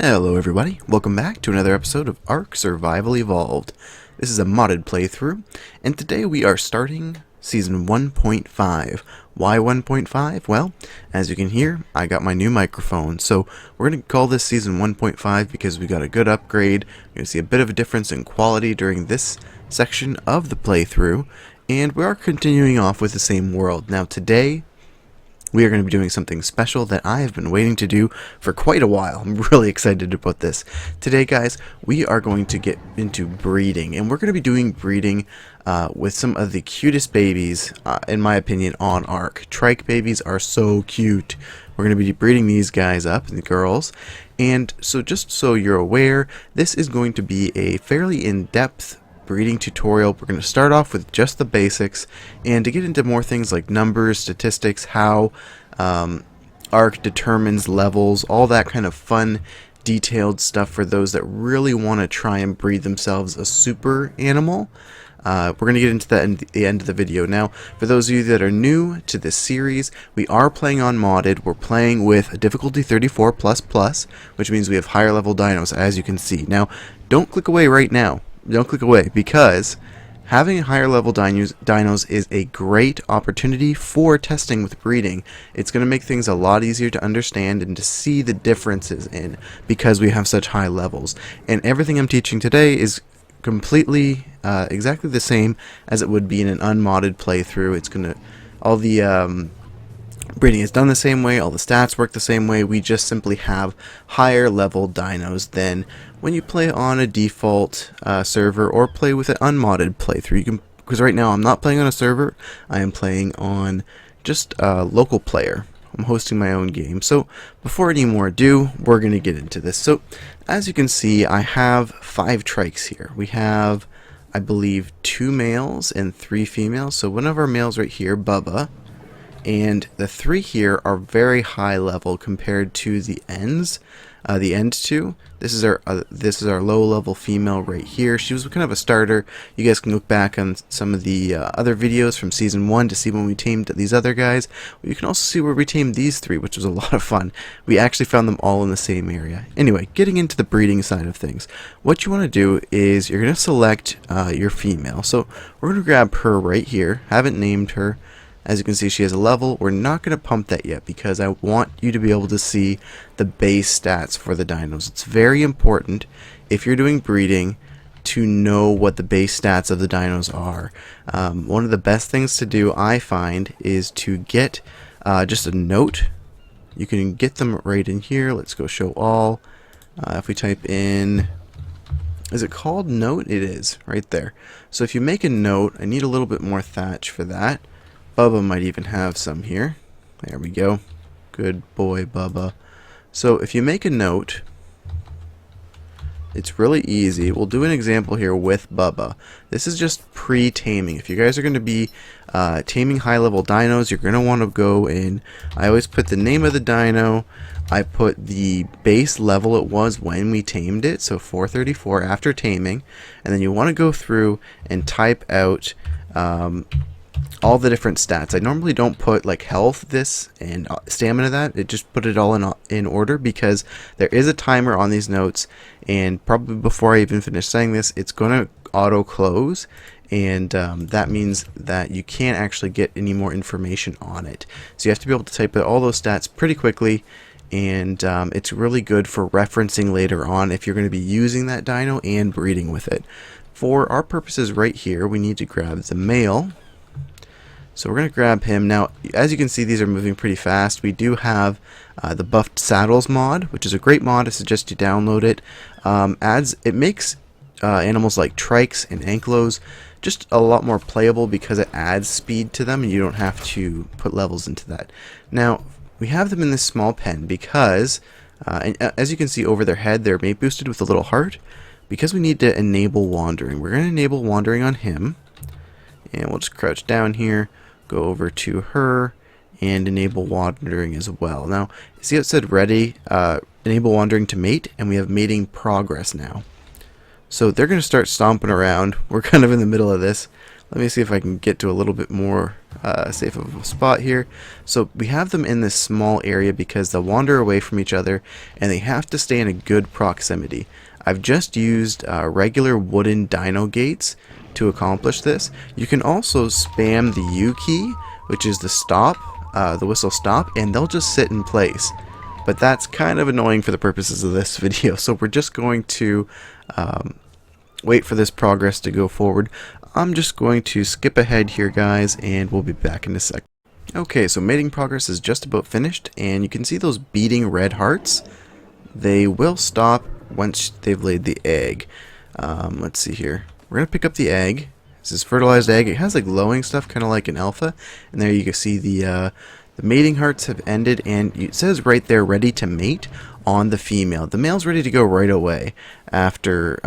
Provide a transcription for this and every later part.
Hello everybody, welcome back to another episode of Ark Survival Evolved. This is a modded playthrough, and today we are starting Season 1.5. Why 1.5? Well, as you can hear, I got my new microphone, so we're going to call this Season 1.5 because we got a good upgrade. You're going to see a bit of a difference in quality during this section of the playthrough, and we are continuing off with the same world. Now today, we are going to be doing something special that I have been waiting to do for quite a while. I'm really excited to put this. Today, guys, we are going to get into breeding, and we're going to be doing breeding with some of the cutest babies, in my opinion, on Ark. Trike babies are so cute. We're going to be breeding these guys up, the girls. And so just so you're aware, this is going to be a fairly in-depth breeding tutorial. We're going to start off with just the basics, and to get into more things like numbers, statistics, how Ark determines levels, all that kind of fun detailed stuff for those that really want to try and breed themselves a super animal. We're going to get into that at the end of the video. Now, for those of you that are new to this series, we are playing on modded. We're playing with a difficulty 34++, which means we have higher level dinos, as you can see. Now, don't click away right now. Don't click away, because having higher level dinos is a great opportunity for testing with breeding. It's going to make things a lot easier to understand and to see the differences in, because we have such high levels. And everything I'm teaching today is completely exactly the same as it would be in an unmodded playthrough. It's going to, all the breeding is done the same way, all the stats work the same way. We just simply have higher level dinos than when you play on a default server or play with an unmodded playthrough. You can, because right now I'm not playing on a server, I am playing on just a local player. I'm hosting my own game. So before any more ado, we're going to get into this. So as you can see, I have 5 trikes here. We have, I believe, 2 males and 3 females. So one of our males right here, Bubba, and the 3 here are very high level compared to the ends. The end 2. This is our low level female right here. She was kind of a starter. You guys can look back on some of the other videos from season 1 to see when we tamed these other guys. You can also see where we tamed these 3, which was a lot of fun. We actually found them all in the same area. Anyway, getting into the breeding side of things, what you want to do is you're going to select your female. So we're going to grab her right here. Haven't named her. As you can see, she has a level. We're not going to pump that yet because I want you to be able to see the base stats for the dinos. It's very important, if you're doing breeding, to know what the base stats of the dinos are. One of the best things to do, I find, is to get just a note. You can get them right in here. Let's go show all. If we type in, is it called note? It is, right there. So if you make a note, I need a little bit more thatch for that. Bubba might even have some here. There we go. Good boy, Bubba. So if you make a note, it's really easy. We'll do an example here with Bubba. This is just pre-taming. If you guys are going to be taming high-level dinos, you're going to want to go in. I always put the name of the dino. I put the base level it was when we tamed it, so 434 after taming. And then you want to go through and type out all the different stats. I normally don't put like health this and stamina that. It just put it all in order, because there is a timer on these notes, and probably before I even finish saying this, it's going to auto close, and that means that you can't actually get any more information on it. So you have to be able to type out all those stats pretty quickly, and it's really good for referencing later on if you're going to be using that dino and breeding with it. For our purposes right here, we need to grab the male. So we're going to grab him. Now, as you can see, these are moving pretty fast. We do have the Buffed Saddles mod, which is a great mod. I suggest you download it. It makes animals like Trikes and Ankylos just a lot more playable, because it adds speed to them and you don't have to put levels into that. Now, we have them in this small pen because, as you can see over their head, they're mate boosted with a little heart, because we need to enable wandering. We're going to enable wandering on him, and we'll just crouch down here. Go over to her and enable wandering as well. Now, see how it said ready, enable wandering to mate, and we have mating progress now. So they're going to start stomping around. We're kind of in the middle of this. Let me see if I can get to a little bit more safe of a spot here. So we have them in this small area because they'll wander away from each other and they have to stay in a good proximity. I've just used regular wooden dino gates to accomplish this. You can also spam the U key, which is the stop, the whistle stop, and they'll just sit in place. But that's kind of annoying for the purposes of this video, so we're just going to wait for this progress to go forward. I'm just going to skip ahead here, guys, and we'll be back in a sec. Okay, so mating progress is just about finished, and you can see those beating red hearts. They will stop once they've laid the egg. Let's see here. We're going to pick up the egg. This is fertilized egg. It has like glowing stuff, kind of like an alpha. And there you can see the mating hearts have ended, and it says right there, ready to mate on the female. The male's ready to go right away after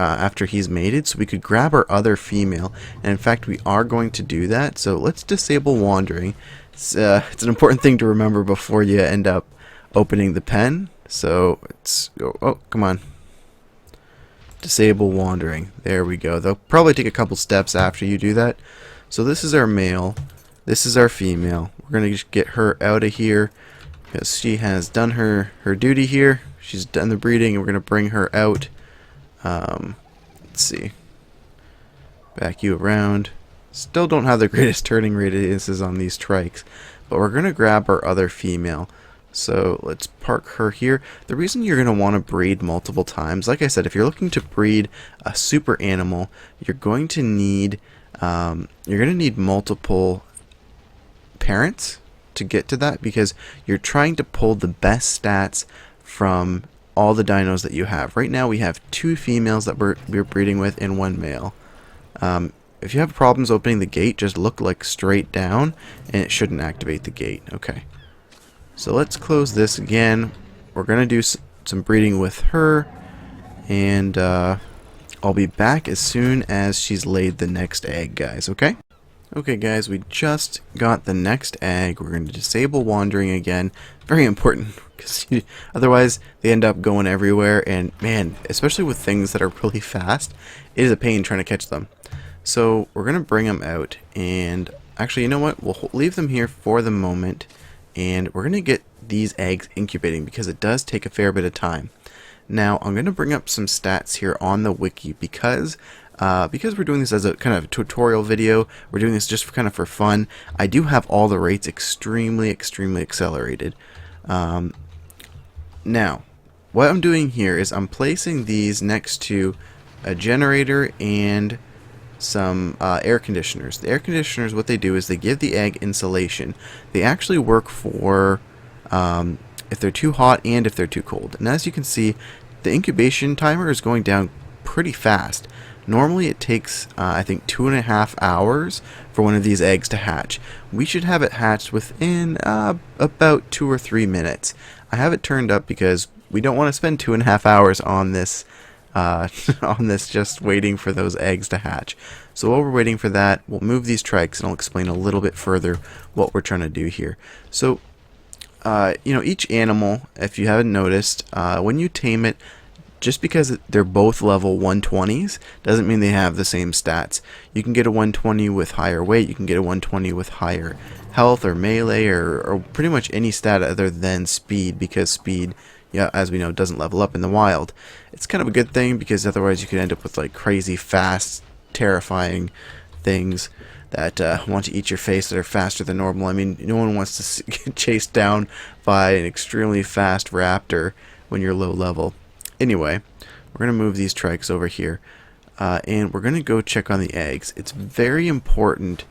he's mated, so we could grab our other female. And in fact, we are going to do that. So let's disable wandering. It's an important thing to remember before you end up opening the pen. So let's go. Oh, come on. Disable wandering. There we go. They'll probably take a couple steps after you do that. So this is our male. This is our female. We're going to just get her out of here because she has done her duty here. She's done the breeding, and we're going to bring her out. Let's see. Back you around. Still don't have the greatest turning radiuses on these trikes, but we're going to grab our other female. So let's park her here. The reason you're going to want to breed multiple times, like I said, if you're looking to breed a super animal, you're going to need multiple parents to get to that, because you're trying to pull the best stats from all the dinos that you have. Right now we have 2 females that we're breeding with and 1 male. If you have problems opening the gate, just look like straight down and it shouldn't activate the gate. Okay. So let's close this again. We're going to do some breeding with her, and I'll be back as soon as she's laid the next egg, guys, okay? Okay, guys, we just got the next egg. We're going to disable wandering again. Very important, because otherwise they end up going everywhere, and man, especially with things that are really fast, it is a pain trying to catch them. So we're going to bring them out, and actually, you know what? We'll leave them here for the moment. And we're going to get these eggs incubating because it does take a fair bit of time. Now, I'm going to bring up some stats here on the wiki because we're doing this as a kind of tutorial video. We're doing this just for fun. I do have all the rates extremely accelerated. Now, what I'm doing here is I'm placing these next to a generator and some air conditioners. The air conditioners, what they do is they give the egg insulation. They actually work for if they're too hot and if they're too cold. And as you can see, the incubation timer is going down pretty fast. Normally it takes I think 2.5 hours for one of these eggs to hatch. We should have it hatched within about 2 or 3 minutes. I have it turned up because we don't want to spend 2.5 hours on this just waiting for those eggs to hatch. So while we're waiting for that, we'll move these trikes and I'll explain a little bit further what we're trying to do here. So each animal, if you haven't noticed, when you tame it, just because they're both level 120s doesn't mean they have the same stats. You can get a 120 with higher weight, you can get a 120 with higher health or melee or pretty much any stat other than speed, because speed, yeah, as we know, doesn't level up in the wild. It's kind of a good thing because otherwise you could end up with like crazy fast, terrifying things that want to eat your face that are faster than normal. I mean, no one wants to get chased down by an extremely fast raptor when you're low level. Anyway, we're going to move these trikes over here and we're going to go check on the eggs. It's very important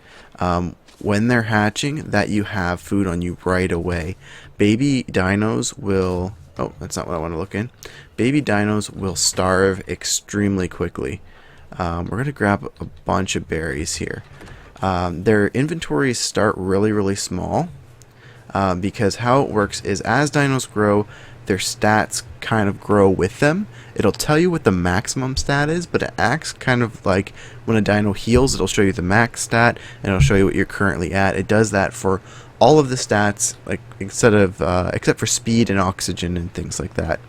when they're hatching that you have food on you right away. Baby dinos will... Oh, that's not what I want to look in. Baby dinos will starve extremely quickly. We're going to grab a bunch of berries here. Their inventories start really small because how it works is as dinos grow, their stats kind of grow with them. It'll tell you what the maximum stat is, but it acts kind of like when a dino heals, it'll show you the max stat and it'll show you what you're currently at. It does that for all of the stats, like except for speed and oxygen and things like that.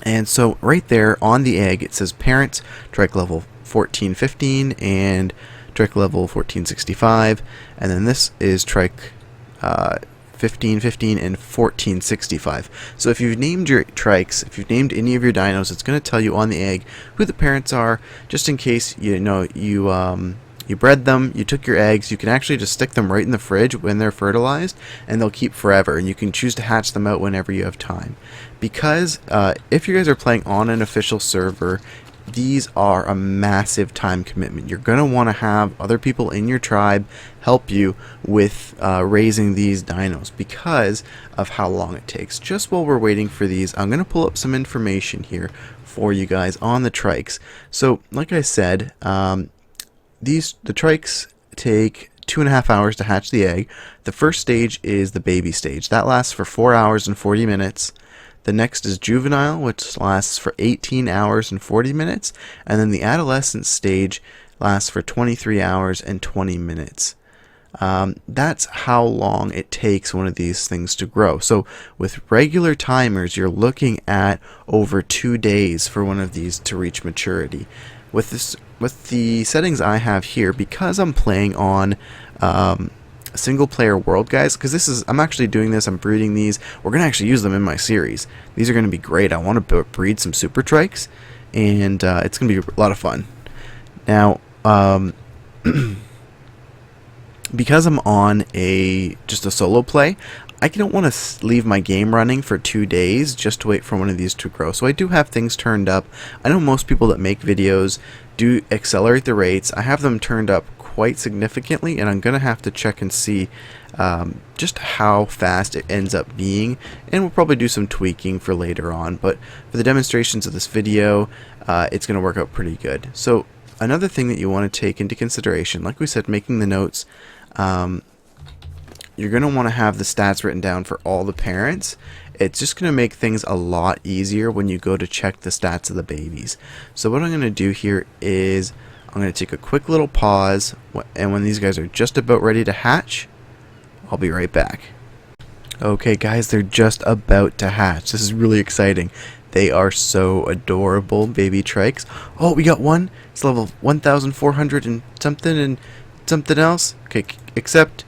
And so right there on the egg it says parents, trike level 14, 15, and Trike level 1465, and then this is Trike 1515 and 1465. So if you've named your Trikes, if you've named any of your dinos, it's going to tell you on the egg who the parents are, just in case you bred them, you took your eggs. You can actually just stick them right in the fridge when they're fertilized, and they'll keep forever, and you can choose to hatch them out whenever you have time. Because if you guys are playing on an official server, these are a massive time commitment. You're going to want to have other people in your tribe help you with raising these dinos because of how long it takes. Just while we're waiting for these, I'm going to pull up some information here for you guys on the Trikes. So like I said, the Trikes take 2.5 hours to hatch the egg. The first stage is the baby stage. That lasts for 4 hours and 40 minutes. The next is juvenile, which lasts for 18 hours and 40 minutes. And then the adolescent stage lasts for 23 hours and 20 minutes. That's how long it takes one of these things to grow. So with regular timers, you're looking at over 2 days for one of these to reach maturity. With the settings I have here, because I'm playing on single player world, guys, because I'm actually doing this, I'm breeding these, we're going to actually use them in my series. These are going to be great. I want to breed some super trikes, and it's going to be a lot of fun. Now, because I'm on just a solo play, I don't want to leave my game running for 2 days just to wait for one of these to grow. So I do have things turned up. I know most people that make videos do accelerate the rates. I have them turned up quite significantly, and I'm going to have to check and see just how fast it ends up being, and we'll probably do some tweaking for later on. But for the demonstrations of this video, it's going to work out pretty good. So another thing that you want to take into consideration, like we said, making the notes, you're going to want to have the stats written down for all the parents. It's just going to make things a lot easier when you go to check the stats of the babies. So what I'm going to do here is I'm going to take a quick little pause, and when these guys are just about ready to hatch, I'll be right back. Okay guys, they're just about to hatch. This is really exciting. They are so adorable, baby trikes. Oh, we got one. It's level 1,400 and something else. Okay, accept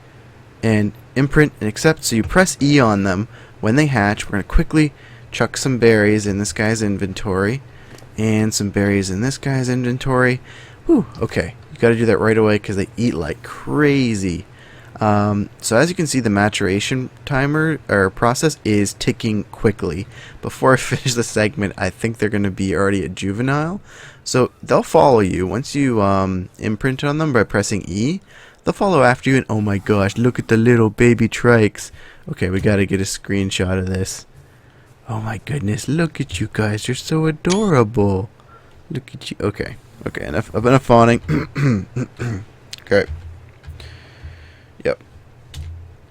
and imprint and accept. So you press E on them when they hatch. We're going to quickly chuck some berries in this guy's inventory and some berries in this guy's inventory. Whew, okay, you got to do that right away because they eat like crazy. So as you can see, the maturation timer or process is ticking quickly. Before I finish the segment, I think they're going to be already at juvenile. So they'll follow you once you imprint on them by pressing E. They'll follow after you, and oh my gosh, look at the little baby trikes. Okay, we got to get a screenshot of this. Oh my goodness, look at you guys. You're so adorable. Look at you. Okay, enough fawning. Okay. Yep.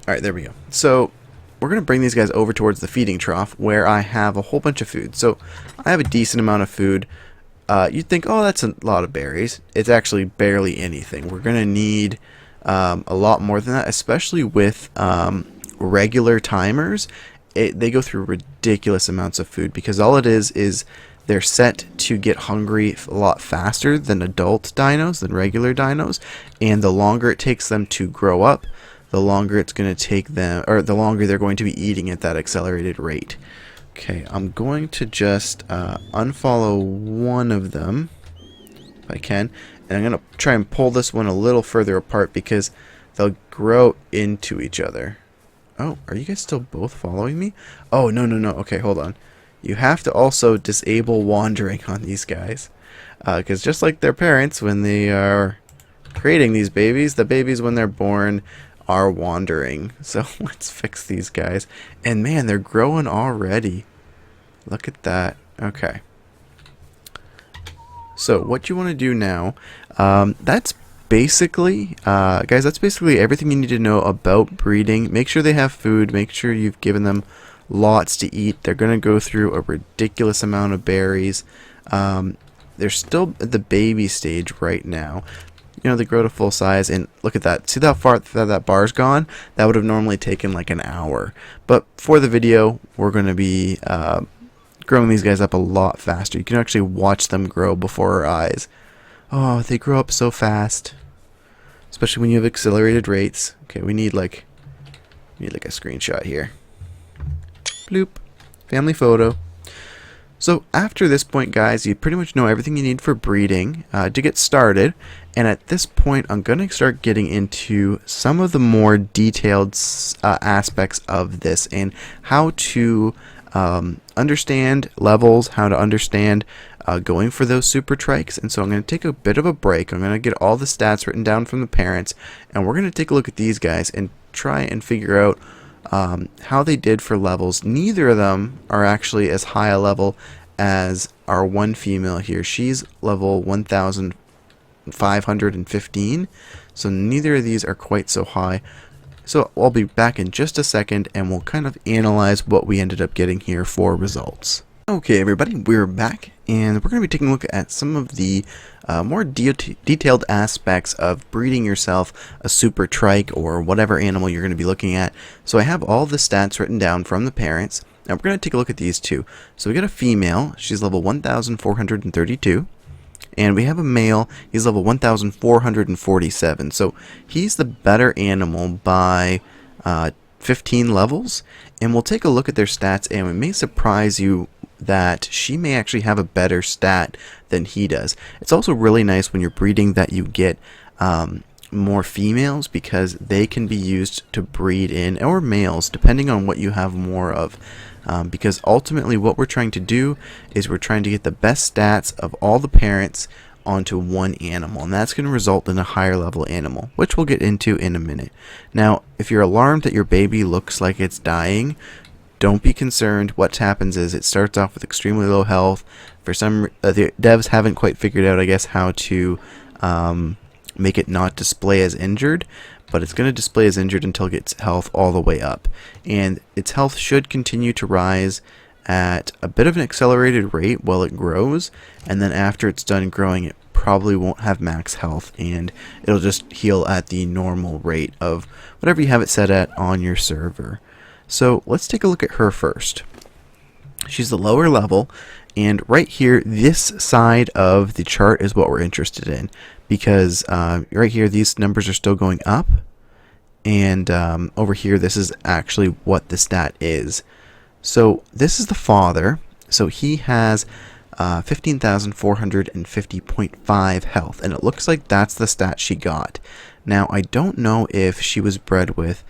Alright, there we go. So, we're going to bring these guys over towards the feeding trough where I have a whole bunch of food. So, I have a decent amount of food. You'd think, oh, that's a lot of berries. It's actually barely anything. We're going to need a lot more than that, especially with regular timers. They go through ridiculous amounts of food because all it is they're set to get hungry a lot faster than adult dinos, than regular dinos, and the longer it takes them to grow up, the longer it's going to take them, or the longer they're going to be eating at that accelerated rate. Okay, I'm going to just unfollow one of them if I can, and I'm going to try and pull this one a little further apart because they'll grow into each other. Oh, are you guys still both following me? Oh, no. Okay, hold on. You have to also disable wandering on these guys. Because just like their parents, when they are creating these babies, the babies when they're born are wandering. So let's fix these guys. And man, they're growing already. Look at that. Okay. So what you want to do now, that's basically, guys, that's basically everything you need to know about breeding. Make sure they have food. Make sure you've given them lots to eat. They're going to go through a ridiculous amount of berries. They're still at the baby stage right now. You know, they grow to full size, and look at that. See how far that bar's gone? That would have normally taken like an hour. But for the video, we're going to be growing these guys up a lot faster. You can actually watch them grow before our eyes. Oh, they grow up so fast. especially when you have accelerated rates. Okay, we need like a screenshot here. Bloop. Family photo. So after this point, guys, you pretty much know everything you need for breeding to get started. And at this point, I'm going to start getting into some of the more detailed aspects of this and how to understand levels, how to understand going for those super trikes. And so I'm going to take a bit of a break. I'm going to get all the stats written down from the parents, and we're going to take a look at these guys and try and figure out how they did for levels. Neither of them are actually as high a level as our one female here. She's level 1515, so neither of these are quite so high. So I'll be back in just a second and we'll kind of analyze what we ended up getting here for results. Okay, everybody, we're back and we're going to be taking a look at some of the more detailed aspects of breeding yourself a super trike or whatever animal you're going to be looking at. So I have all the stats written down from the parents. Now we're going to take a look at these two. So we got a female, she's level 1432. And we have a male, he's level 1447. So he's the better animal by 15 levels. And we'll take a look at their stats, and it may surprise you that she may actually have a better stat than he does. It's also really nice when you're breeding that you get more females, because they can be used to breed in, or males, depending on what you have more of. Because ultimately what we're trying to do is we're trying to get the best stats of all the parents onto one animal, and that's going to result in a higher level animal, which we'll get into in a minute. Now, if you're alarmed that your baby looks like it's dying, don't be concerned. What happens is it starts off with extremely low health. For some, the devs haven't quite figured out, I guess, how to make it not display as injured, but it's going to display as injured until it gets health all the way up. And its health should continue to rise at a bit of an accelerated rate while it grows, and then after it's done growing, it probably won't have max health, and it'll just heal at the normal rate of whatever you have it set at on your server. So let's take a look at her first. She's the lower level, and right here, this side of the chart is what we're interested in, because right here these numbers are still going up, and over here this is actually what the stat is. So this is the father, so he has 15,450.5 health, and it looks like that's the stat she got. Now I don't know if she was bred with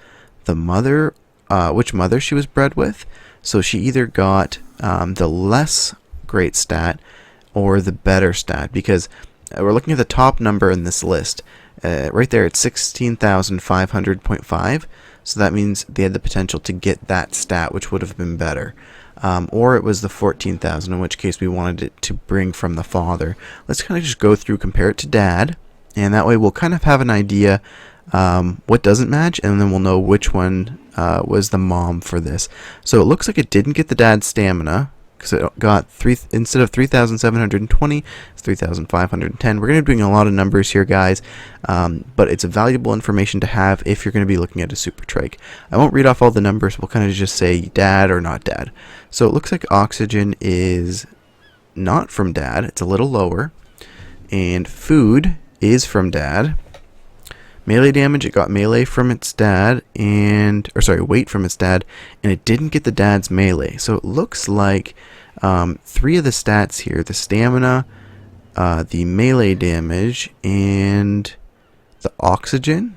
the mother, which mother she was bred with, so she either got the less great stat or the better stat, because we're looking at the top number in this list. Right there, it's 16,500.5, so that means they had the potential to get that stat, which would have been better. Or it was the 14,000, in which case we wanted it to bring from the father. Let's kind of just go through, compare it to dad, and that way we'll kind of have an idea what doesn't match, and then we'll know which one was the mom for this. So it looks like it didn't get the dad's stamina, because it got instead of 3,720, it's 3,510. We're going to be doing a lot of numbers here, guys, but it's valuable information to have if you're going to be looking at a super trike. I won't read off all the numbers. We'll kind of just say dad or not dad. So it looks like oxygen is not from dad. It's a little lower. And food is from dad. Melee damage, it got melee from its dad, weight from its dad, and it didn't get the dad's melee. So it looks like three of the stats here, the stamina, the melee damage, and the oxygen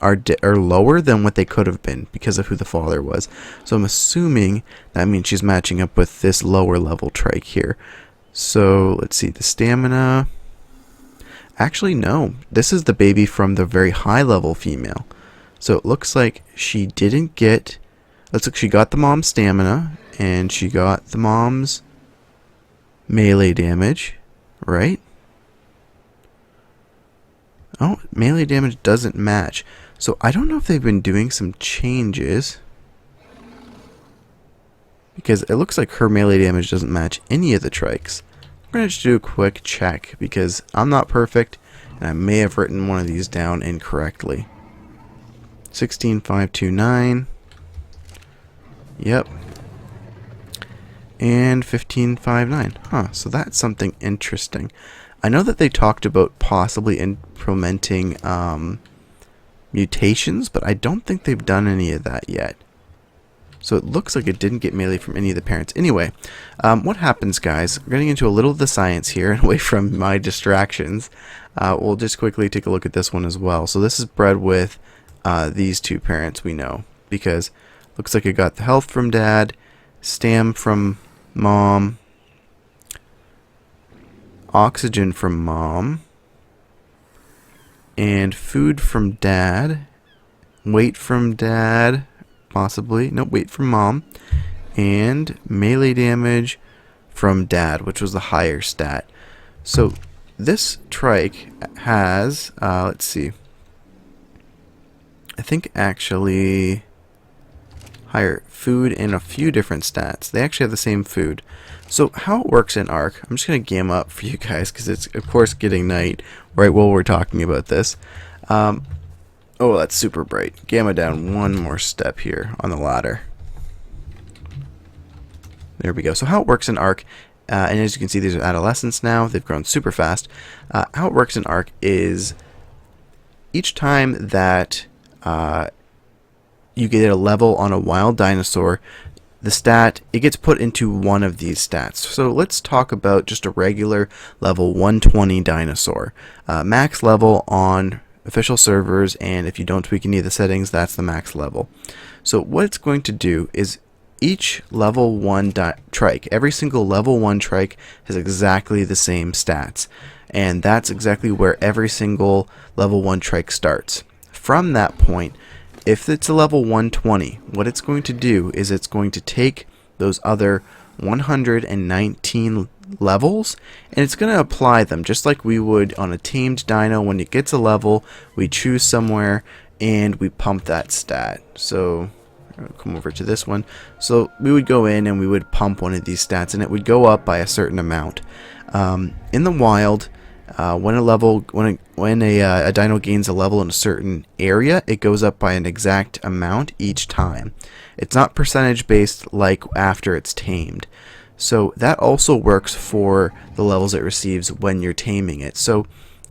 are lower than what they could have been because of who the father was. So I'm assuming that means she's matching up with this lower level trike here. So let's see, the stamina. Actually, no. This is the baby from the very high level female. So it looks like she didn't get... Looks like she got the mom's stamina, and she got the mom's melee damage, right? Oh, melee damage doesn't match. So I don't know if they've been doing some changes, because it looks like her melee damage doesn't match any of the trikes. We're going to just do a quick check, because I'm not perfect, and I may have written one of these down incorrectly. 16,529. Yep. And 15,559. Huh, so that's something interesting. I know that they talked about possibly implementing mutations, but I don't think they've done any of that yet. So it looks like it didn't get melee from any of the parents. Anyway, what happens, guys? We're getting into a little of the science here and away from my distractions. We'll just quickly take a look at this one as well. So this is bred with these two parents, we know, because looks like it got the health from dad, stam from mom, oxygen from mom, and food from dad, weight from dad, possibly, nope, weight from mom, and melee damage from dad, which was the higher stat. So this trike has, let's see, I think actually higher food and a few different stats. They actually have the same food. So how it works in Ark, I'm just going to gamma up for you guys because it's of course getting night right while we're talking about this. Oh, that's super bright. Gamma down one more step here on the ladder. There we go. So how it works in Ark, and as you can see, these are adolescents now. They've grown super fast. How it works in Ark is each time that you get a level on a wild dinosaur, the stat, it gets put into one of these stats. So let's talk about just a regular level 120 dinosaur. Max level on official servers, and if you don't tweak any of the settings, that's the max level. So what it's going to do is each level 1 trike, every single level 1 trike has exactly the same stats, and that's exactly where every single level 1 trike starts. From that point, if it's a level 120, what it's going to do is it's going to take those other 119 levels and it's going to apply them just like we would on a tamed dino. When it gets a level, we choose somewhere and we pump that stat. So I'll come over to this one. So we would go in and we would pump one of these stats and it would go up by a certain amount. In the wild, when a dino gains a level in a certain area, it goes up by an exact amount each time. It's not percentage based like after it's tamed. So that also works for the levels it receives when you're taming it. So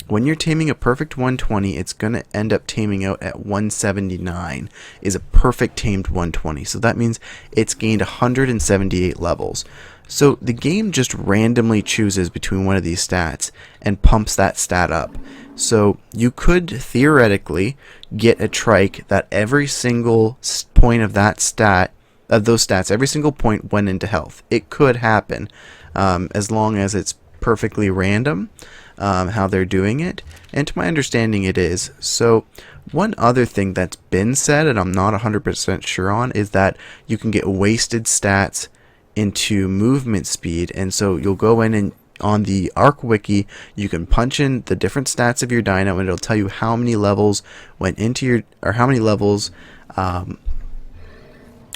when you're taming a perfect 120, it's going to end up taming out at 179 is a perfect tamed 120. So that means it's gained 178 levels. So the game just randomly chooses between one of these stats and pumps that stat up. So you could theoretically get a trike that every single point of that stat, of those stats, every single point went into health. It could happen, as long as it's perfectly random how they're doing it, and to my understanding it is. So one other thing that's been said, and I'm not 100% sure on, is that you can get wasted stats into movement speed, and so you'll go in and on the Ark wiki you can punch in the different stats of your dino and it'll tell you how many levels went into your, or how many levels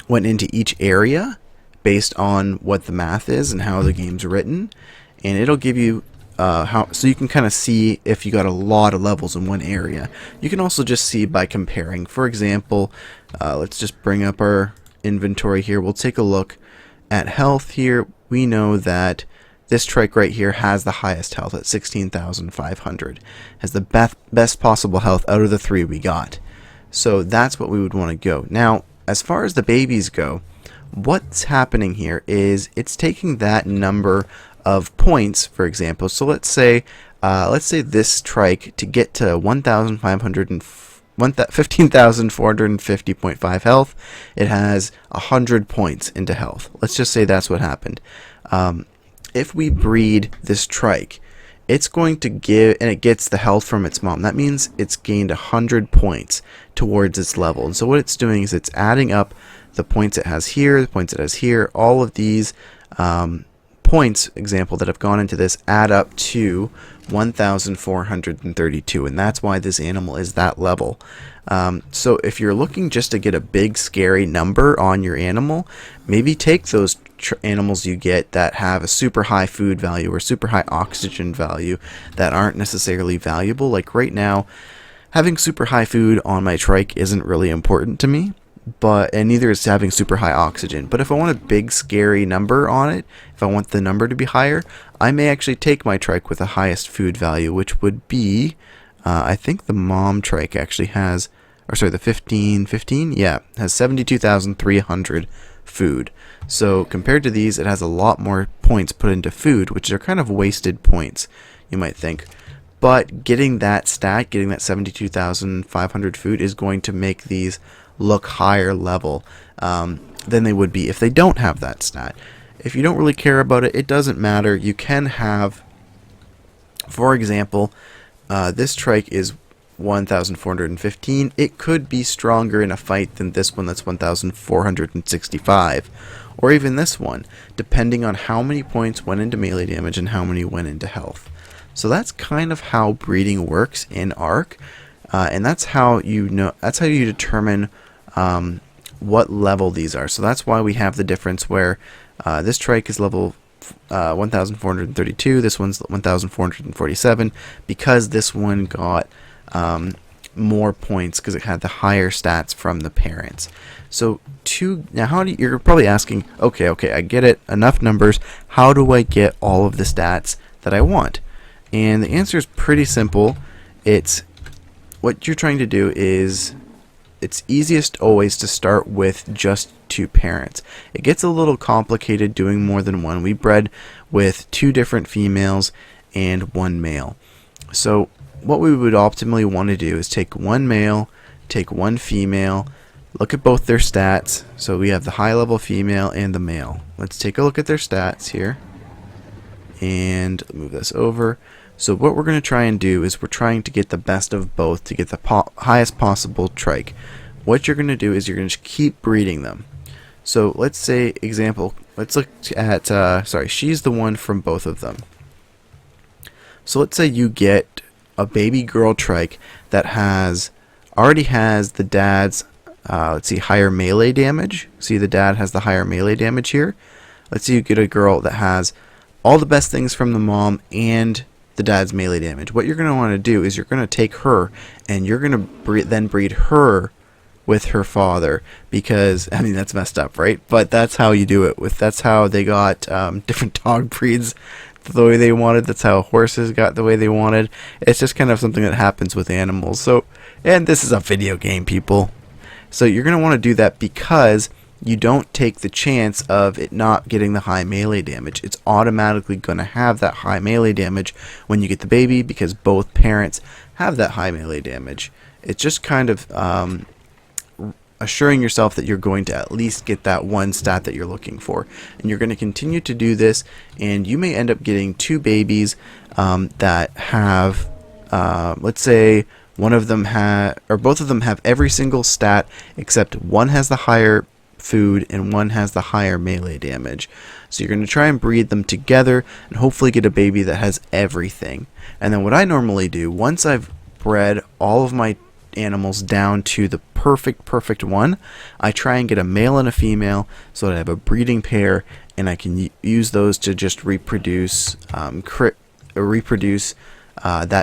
went into each area based on what the math is and how the game's written, and it'll give you so you can kind of see if you got a lot of levels in one area. You can also just see by comparing. For example, let's just bring up our inventory here. We'll take a look at health here. We know that this trike right here has the highest health at 16,500. Has the best possible health out of the three we got. So that's what we would want to go. Now, as far as the babies go, what's happening here is it's taking that number of points, for example. So let's say this trike, to get to 15,450.5 health, it has 100 points into health. Let's just say that's what happened. If we breed this trike, it's going to give, and it gets the health from its mom. That means it's gained 100 points towards its level. And so what it's doing is it's adding up the points it has here, the points it has here. All of these points, example, that have gone into this add up to 1,432, and that's why this animal is that level. So if you're looking just to get a big scary number on your animal, maybe take those animals you get that have a super high food value or super high oxygen value that aren't necessarily valuable. Like right now, having super high food on my trike isn't really important to me, and neither is having super high oxygen. But if I want a big scary number on it, if I want the number to be higher, I may actually take my trike with the highest food value, which would be, I think the mom trike actually has or sorry, the 1515, yeah, has 72,300 food. So compared to these, it has a lot more points put into food, which are kind of wasted points, you might think. But getting that stat, getting that 72,500 food, is going to make these look higher level than they would be if they don't have that stat. If you don't really care about it, it doesn't matter. You can have, for example, this trike is 1,415. It could be stronger in a fight than this one that's 1,465. Or even this one, depending on how many points went into melee damage and how many went into health. So that's kind of how breeding works in Ark, and that's how you determine what level these are. So that's why we have the difference where this trike is level 1,432, this one's 1,447, because this one got more points because it had the higher stats from the parents. So now you're probably asking, okay, I get it, enough numbers, how do I get all of the stats that I want? And the answer is pretty simple. It's what you're trying to do is, it's easiest always to start with just 2 parents. It gets a little complicated doing more than one. We bred with 2 different females and 1 male. So what we would optimally want to do is take 1 male, take 1 female, look at both their stats. So we have the high level female and the male. Let's take a look at their stats here. And move this over. So what we're going to try and do is we're trying to get the best of both to get the highest possible trike. What you're going to do is you're going to keep breeding them. So let's say, example, let's look at, she's the one from both of them. So let's say you get a baby girl trike that already has the dad's, higher melee damage. See, the dad has the higher melee damage here. Let's say you get a girl that has all the best things from the mom and the dad's melee damage. What you're going to want to do is you're going to take her and you're going to then breed her with her father, because I mean that's messed up, right? But that's how you do it. That's how they got different dog breeds the way they wanted. That's how horses got the way they wanted. It's just kind of something that happens with animals. So, and this is a video game, people. So you're going to want to do that because you don't take the chance of it not getting the high melee damage. It's automatically going to have that high melee damage when you get the baby, because both parents have that high melee damage. It's just kind of assuring yourself that you're going to at least get that one stat that you're looking for. And you're going to continue to do this, and you may end up getting 2 babies that have, let's say, one of them both of them have every single stat except one has the higher food and one has the higher melee damage. So you're going to try and breed them together and hopefully get a baby that has everything. And then what I normally do, once I've bred all of my animals down to the perfect one, I try and get a male and a female so that I have a breeding pair, and I can use those to just reproduce that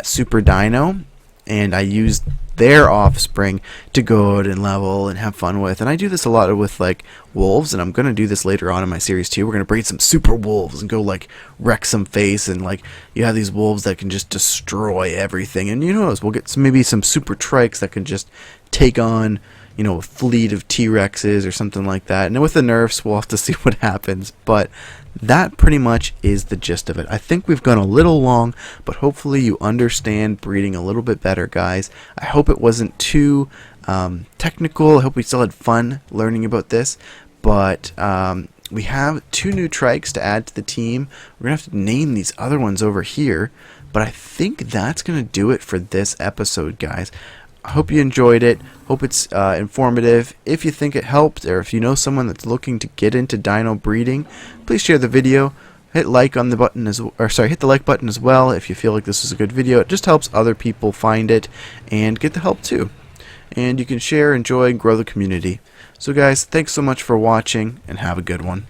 super dino, and I use their offspring to go out and level and have fun with. And I do this a lot with like wolves, and I'm going to do this later on in my series too. We're going to breed some super wolves and go like wreck some face, and like you have these wolves that can just destroy everything. And you know, we'll get maybe some super trikes that can just take on, you know, a fleet of T-Rexes or something like that. And with the nerfs, we'll have to see what happens. But that pretty much is the gist of it. I think we've gone a little long, but hopefully you understand breeding a little bit better, guys. I hope it wasn't too technical. I hope we still had fun learning about this. But we have 2 new trikes to add to the team. We're going to have to name these other ones over here. But I think that's going to do it for this episode, guys. I hope you enjoyed it. Hope it's informative. If you think it helped, or if you know someone that's looking to get into dino breeding, please share the video. Hit like on the button hit the like button as well if you feel like this is a good video. It just helps other people find it and get the help too. And you can share, enjoy, and grow the community. So guys, thanks so much for watching, and have a good one.